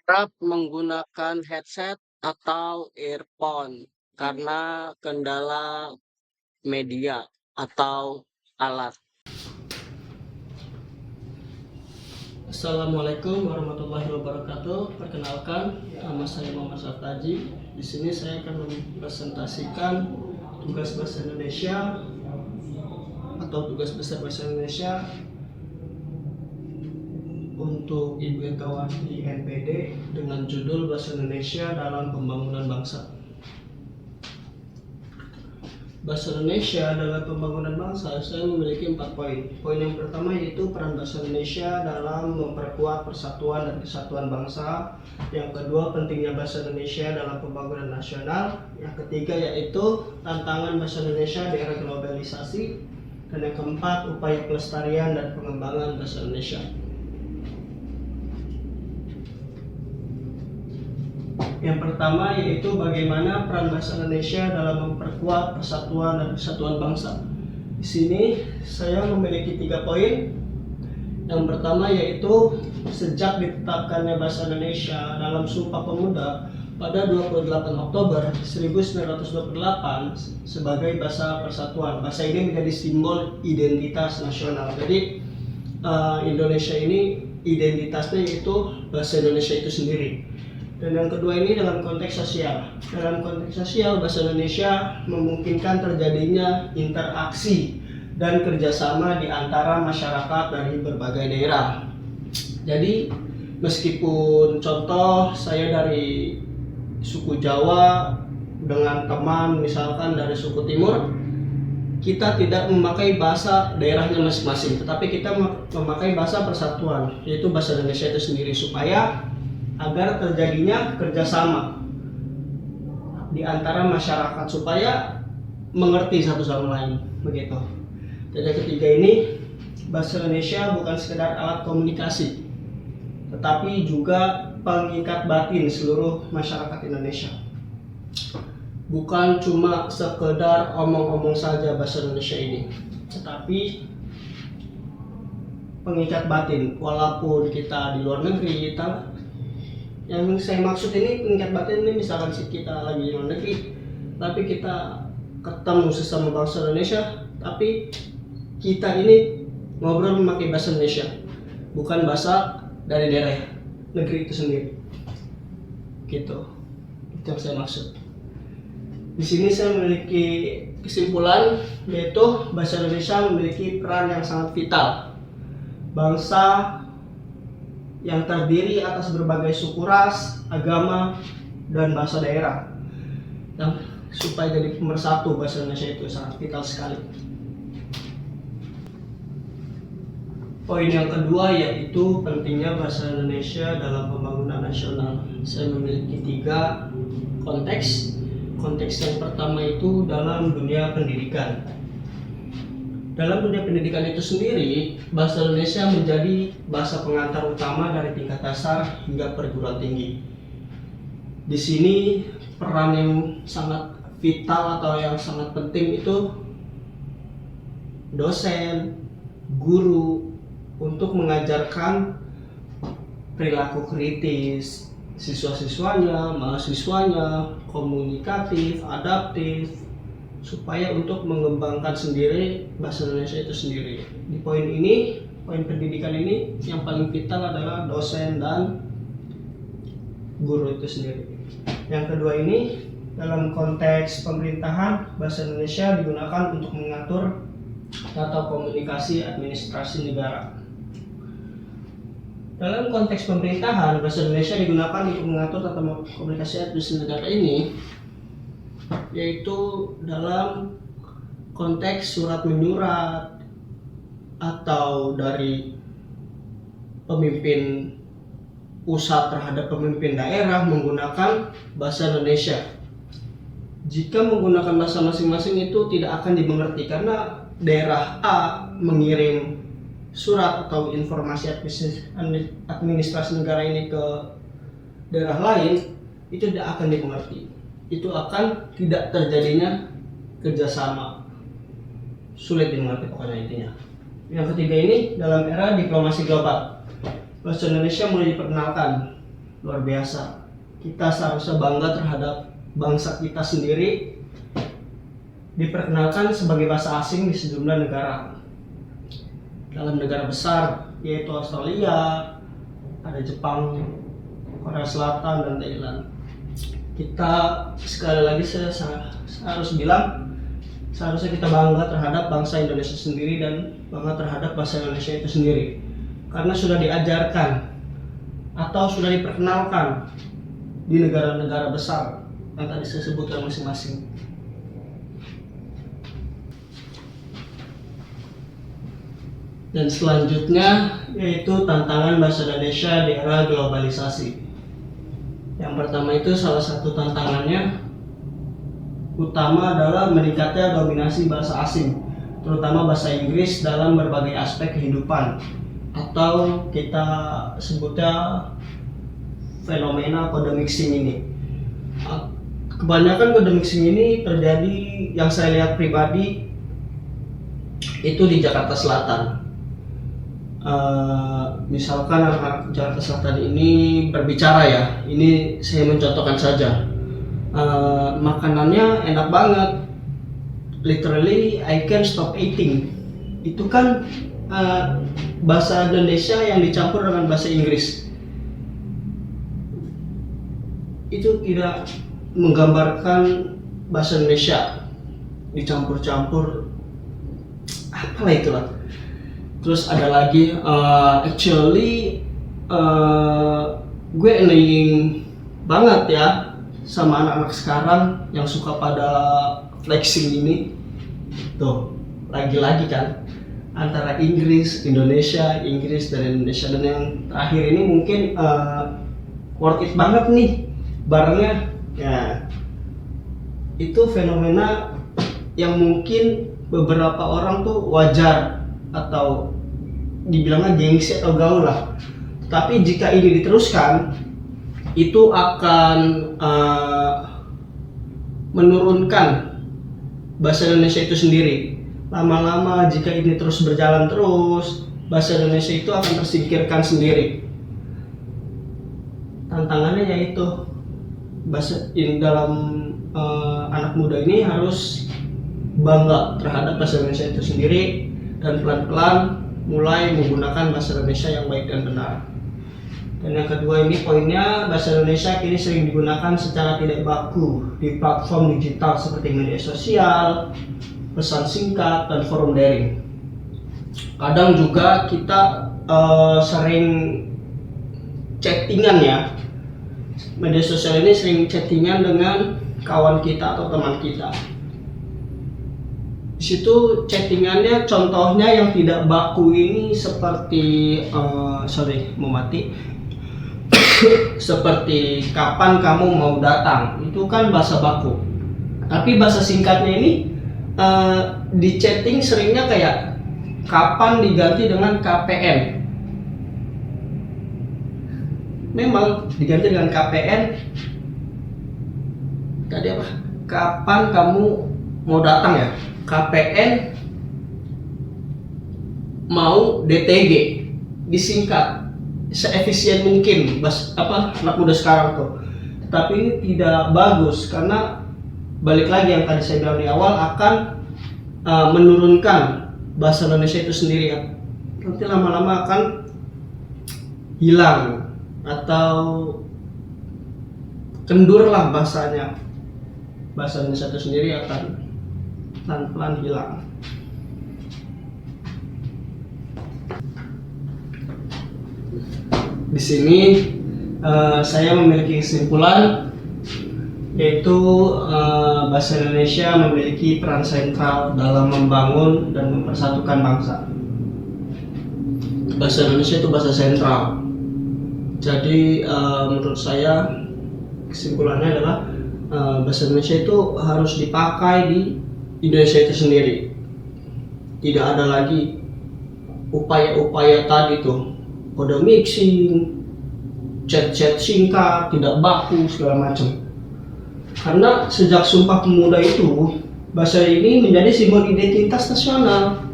Kerap menggunakan headset atau earphone karena kendala media atau alat. Assalamualaikum warahmatullahi wabarakatuh. Perkenalkan, nama saya Muhammad Sartaji. Di sini saya akan mempresentasikan tugas bahasa Indonesia atau tugas besar bahasa Indonesia untuk Ibu Ekawati NPD dengan judul Bahasa Indonesia dalam Pembangunan Bangsa. Bahasa Indonesia dalam pembangunan bangsa, saya memiliki 4 poin. Poin yang pertama yaitu peran bahasa Indonesia dalam memperkuat persatuan dan kesatuan bangsa. Yang kedua, pentingnya bahasa Indonesia dalam pembangunan nasional. Yang ketiga yaitu tantangan bahasa Indonesia di era globalisasi. Dan yang keempat, upaya pelestarian dan pengembangan bahasa Indonesia. Yang pertama yaitu bagaimana peran bahasa Indonesia dalam memperkuat persatuan dan kesatuan bangsa. Di sini saya memiliki 3 poin. Yang pertama yaitu sejak ditetapkannya bahasa Indonesia dalam Sumpah Pemuda pada 28 Oktober 1928 sebagai bahasa persatuan. Bahasa ini menjadi simbol identitas nasional. Jadi Indonesia ini identitasnya yaitu bahasa Indonesia itu sendiri. Dan yang kedua ini dalam konteks sosial. Dalam konteks sosial, bahasa Indonesia memungkinkan terjadinya interaksi dan kerjasama di antara masyarakat dari berbagai daerah. Jadi, meskipun contoh saya dari suku Jawa dengan teman misalkan dari suku Timur, kita tidak memakai bahasa daerahnya masing-masing, tetapi kita memakai bahasa persatuan, yaitu bahasa Indonesia itu sendiri, supaya agar terjadinya kerjasama di antara masyarakat supaya mengerti satu sama lain, begitu. Dan yang ketiga ini, bahasa Indonesia bukan sekedar alat komunikasi, tetapi juga pengikat batin seluruh masyarakat Indonesia. Bukan cuma sekedar omong-omong saja bahasa Indonesia ini, tetapi pengikat batin. Walaupun kita di luar negeri, yang saya maksud ini pengikat batin ini misalkan kita lagi di luar negeri, tapi kita ketemu sesama bangsa Indonesia, tapi kita ini ngobrol memakai bahasa Indonesia, bukan bahasa dari daerah negeri itu sendiri. Gitu. Itu yang saya maksud. Di sini saya memiliki kesimpulan, yaitu bahasa Indonesia memiliki peran yang sangat vital. Bangsa yang terdiri atas berbagai suku ras, agama, dan bahasa daerah. Dan supaya jadi pemersatu, bahasa Indonesia itu sangat vital sekali. Poin yang kedua yaitu pentingnya bahasa Indonesia dalam pembangunan nasional. Saya memiliki 3 konteks. Konteks yang pertama itu dalam dunia pendidikan. Dalam dunia pendidikan itu sendiri, bahasa Indonesia menjadi bahasa pengantar utama dari tingkat dasar hingga perguruan tinggi. Di sini peran yang sangat vital atau yang sangat penting itu dosen, guru untuk mengajarkan perilaku kritis siswa-siswanya, mahasiswanya, komunikatif, adaptif, supaya untuk mengembangkan sendiri bahasa Indonesia itu sendiri. Di poin ini, poin pendidikan ini, yang paling vital adalah dosen dan guru itu sendiri. Yang kedua ini, dalam konteks pemerintahan, bahasa Indonesia digunakan untuk mengatur tata komunikasi administrasi negara. Dalam konteks pemerintahan, bahasa Indonesia digunakan untuk mengatur tata komunikasi administrasi negara ini, yaitu dalam konteks surat menyurat atau dari pemimpin pusat terhadap pemimpin daerah menggunakan bahasa Indonesia. Jika menggunakan bahasa masing-masing itu tidak akan dimengerti, karena daerah A mengirim surat atau informasi administrasi negara ini ke daerah lain, itu tidak akan dimengerti. Itu akan tidak terjadinya kerjasama, sulit dimengerti pokoknya intinya. Yang ketiga ini, dalam era diplomasi global, bahasa Indonesia mulai diperkenalkan luar biasa. Kita seharusnya bangga terhadap bangsa kita sendiri, diperkenalkan sebagai bahasa asing di sejumlah negara. Dalam negara besar yaitu Australia, ada Jepang, Korea Selatan, dan Thailand. Kita sekali lagi saya harus bilang, seharusnya kita bangga terhadap bangsa Indonesia sendiri dan bangga terhadap bahasa Indonesia itu sendiri, karena sudah diajarkan atau sudah diperkenalkan di negara-negara besar yang tadi saya sebutkan masing-masing. Dan selanjutnya yaitu tantangan bahasa Indonesia di era globalisasi. Yang pertama itu salah satu tantangannya utama adalah meningkatnya dominasi bahasa asing, terutama bahasa Inggris dalam berbagai aspek kehidupan, atau kita sebutnya fenomena code mixing ini. Kebanyakan code mixing ini terjadi, yang saya lihat pribadi, itu di Jakarta Selatan. Misalkan anak Jakarta Selatan ini berbicara ya, ini saya mencontohkan saja, makanannya enak banget, literally I can't stop eating. Itu kan bahasa Indonesia yang dicampur dengan bahasa Inggris. Itu tidak menggambarkan bahasa Indonesia dicampur-campur, apalah itulah. Terus ada lagi, gue annoying banget ya sama anak-anak sekarang yang suka pada flexing ini. Tuh, lagi-lagi kan antara Inggris, Indonesia, Inggris dan Indonesia. Dan yang terakhir ini mungkin worth it banget nih barangnya. Ya, itu fenomena yang mungkin beberapa orang tuh wajar atau dibilangnya gengsi atau gaul lah. Tapi jika ini diteruskan, itu akan menurunkan bahasa Indonesia itu sendiri. Lama-lama jika ini terus berjalan terus, bahasa Indonesia itu akan tersingkirkan sendiri. Tantangannya yaitu bahasa ini dalam anak muda ini harus bangga terhadap bahasa Indonesia itu sendiri dan pelan-pelan mulai menggunakan bahasa Indonesia yang baik dan benar. Dan yang kedua ini poinnya, bahasa Indonesia kini sering digunakan secara tidak baku di platform digital seperti media sosial, pesan singkat, dan forum daring. Kadang juga kita sering chattingan ya. Media sosial ini sering chattingan dengan kawan kita atau teman kita. Di situ chattingannya, contohnya yang tidak baku ini seperti seperti kapan kamu mau datang, itu kan bahasa baku. Tapi bahasa singkatnya ini di chatting seringnya kayak kapan diganti dengan KPN. Memang diganti dengan KPN. Tadi apa? Kapan kamu mau datang ya? KPN mau DTG, disingkat seefisien mungkin anak muda sekarang tuh. Tapi ini tidak bagus karena balik lagi yang tadi saya bilang di awal, akan menurunkan bahasa Indonesia itu sendiri ya. Nanti lama-lama akan hilang atau kendur lah bahasanya. Bahasa Indonesia itu sendiri akan pelan-pelan hilang. Di sini saya memiliki kesimpulan, yaitu bahasa Indonesia memiliki peran sentral dalam membangun dan mempersatukan bangsa. Bahasa Indonesia itu bahasa sentral. Jadi menurut saya kesimpulannya adalah bahasa Indonesia itu harus dipakai di Indonesia itu sendiri. Tidak ada lagi upaya-upaya tadi tuh, kode mixing, chat-chat singkat, tidak baku, segala macam. Karena sejak Sumpah Pemuda itu, bahasa ini menjadi simbol identitas nasional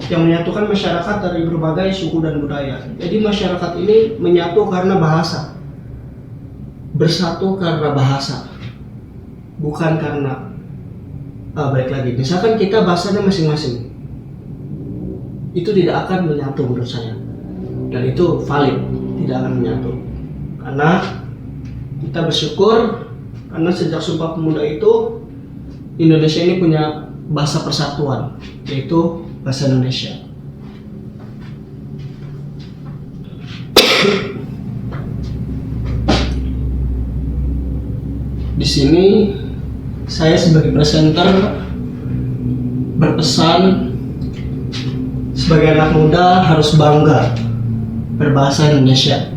yang menyatukan masyarakat dari berbagai suku dan budaya. Jadi masyarakat ini menyatu karena bahasa. bersatu karena bahasa, bukan karena balik lagi. Misalkan kita bahasanya masing-masing, itu tidak akan menyatu menurut saya, dan itu valid, tidak akan menyatu. Karena kita bersyukur karena sejak Sumpah Pemuda itu Indonesia ini punya bahasa persatuan, yaitu bahasa Indonesia. Di sini saya sebagai presenter berpesan sebagai anak muda harus bangga berbahasa Indonesia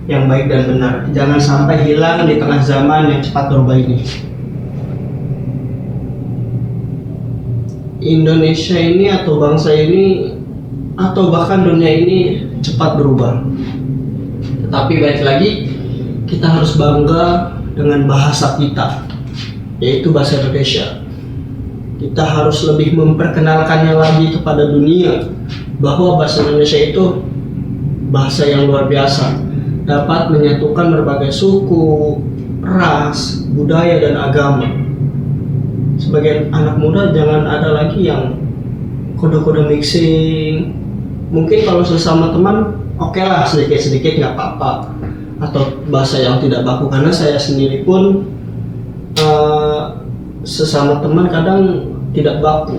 yang baik dan benar. Jangan sampai hilang di tengah zaman yang cepat berubah ini. Indonesia ini atau bangsa ini atau bahkan dunia ini cepat berubah. Tetapi balik lagi, kita harus bangga dengan bahasa kita, yaitu bahasa Indonesia. Kita harus lebih memperkenalkannya lagi kepada dunia bahwa bahasa Indonesia itu bahasa yang luar biasa, dapat menyatukan berbagai suku, ras, budaya, dan agama. Sebagai anak muda jangan ada lagi yang kode-kode mixing. Mungkin kalau sesama teman oke lah, sedikit-sedikit nggak apa-apa, atau bahasa yang tidak baku. Karena saya sendiri pun sesama teman kadang tidak baku.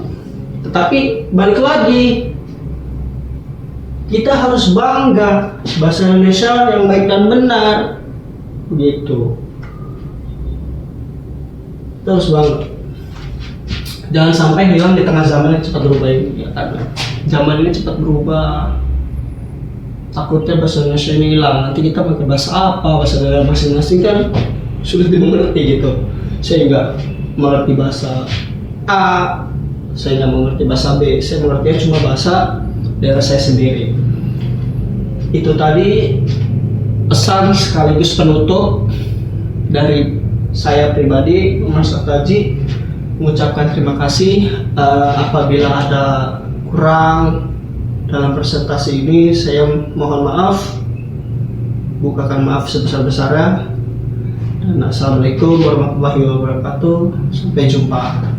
Tetapi balik lagi, kita harus bangga bahasa Indonesia yang baik dan benar, begitu. Kita harus bangga. Jangan sampai hilang di tengah zaman yang cepat berubah ini, ya, karena zaman ini cepat berubah. Takutnya bahasa Indonesia ini hilang, nanti kita pakai bahasa apa, bahasa daerah masing-masing kan sudah dimengerti gitu. Saya nggak mengerti bahasa A, saya nggak mengerti bahasa B, saya mengertinya cuma bahasa daerah saya sendiri. Itu tadi pesan sekaligus penutup dari saya pribadi, Mas Ataji, mengucapkan terima kasih. Apabila ada kurang dalam presentasi ini, saya mohon maaf, bukakan maaf sebesar-besarnya. Dan assalamualaikum warahmatullahi wabarakatuh. Sampai jumpa.